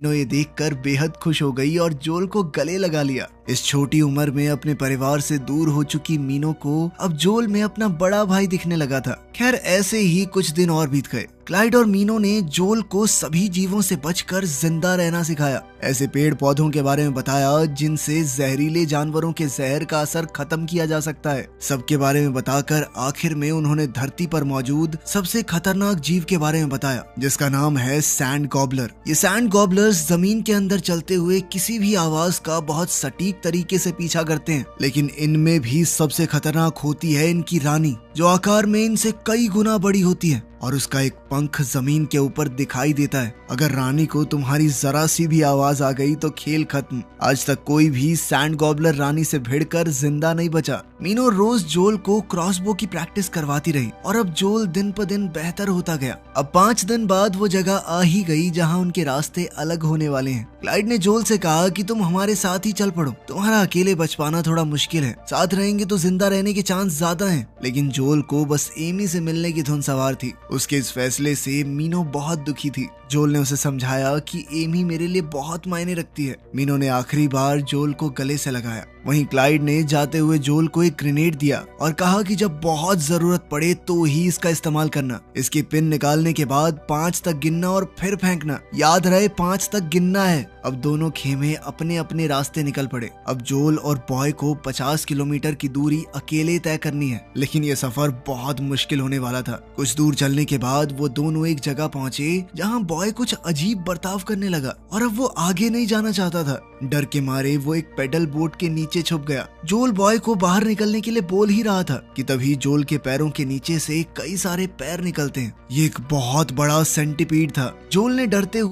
मीनो ये देखकर बेहद खुश हो गई और जोल को गले लगा लिया। इस छोटी उम्र में अपने परिवार से दूर हो चुकी मीनो को अब जोल में अपना बड़ा भाई दिखने लगा था। खैर ऐसे ही कुछ दिन और बीत गए। क्लाइड और मीनो ने जोल को सभी जीवों से बचकर जिंदा रहना सिखाया। ऐसे पेड़ पौधों के बारे में बताया जिनसे जहरीले जानवरों के जहर का असर खत्म किया जा सकता है। सबके बारे में बताकर आखिर में उन्होंने धरती पर मौजूद सबसे खतरनाक जीव के बारे में बताया, जिसका नाम है सैंड गॉबलर। ये सैंड गॉबलर्स जमीन के अंदर चलते हुए किसी भी आवाज का बहुत सटीक तरीके से पीछा करते हैं, लेकिन इनमें भी सबसे खतरनाक होती है इनकी रानी, जो आकार में इनसे कई गुना बड़ी होती है और उसका एक पंख जमीन के ऊपर दिखाई देता है। अगर रानी को तुम्हारी जरा सी भी आवाज आ गई तो खेल खत्म। आज तक कोई भी सैंड गॉबलर रानी से भिड़कर जिंदा नहीं बचा। मीनो रोज जोल को क्रॉसबो की प्रैक्टिस करवाती रही और अब जोल दिन पर दिन बेहतर होता गया। अब 5 दिन बाद वो जगह आ ही गई जहाँ उनके रास्ते अलग होने वाले हैं। क्लाइड ने जोल से कहा कि तुम हमारे साथ ही चल पड़ो, तुम्हारा अकेले बच पाना थोड़ा मुश्किल है, साथ रहेंगे तो जिंदा रहने के चांस ज्यादा हैं। लेकिन जोल को बस एमी से मिलने की धुन सवार थी। उसके इस फैसले से मीनो बहुत दुखी थी। जोल ने उसे समझाया कि एमी मेरे लिए बहुत मायने रखती है। मीनो ने आखिरी बार जोल को गले से लगाया। वहीं क्लाइड ने जाते हुए जोल को एक ग्रेनेड दिया और कहा कि जब बहुत जरूरत पड़े तो ही इसका इस्तेमाल करना। इसकी पिन निकालने के बाद 5 तक गिनना और फिर फेंकना। याद रहे 5 तक गिनना है। अब दोनों खेमे अपने अपने रास्ते निकल पड़े। अब जोल और बॉय को 50 किलोमीटर की दूरी अकेले तय करनी है, लेकिन यह सफर बहुत मुश्किल होने वाला था। कुछ दूर चलने के बाद वो दोनों एक जगह पहुंचे जहां बॉय कुछ अजीब बर्ताव करने लगा और अब वो आगे नहीं जाना चाहता था। डर के मारे वो एक पेडल बोट के नीचे छुप गया। जोल बॉय को बाहर निकलने के लिए बोल ही रहा था कि तभी जोल के पैरों के नीचे से कई सारे पैर निकलते हैं। ये एक बहुत बड़ा सेंटीपीड था। जोल ने डरते हुए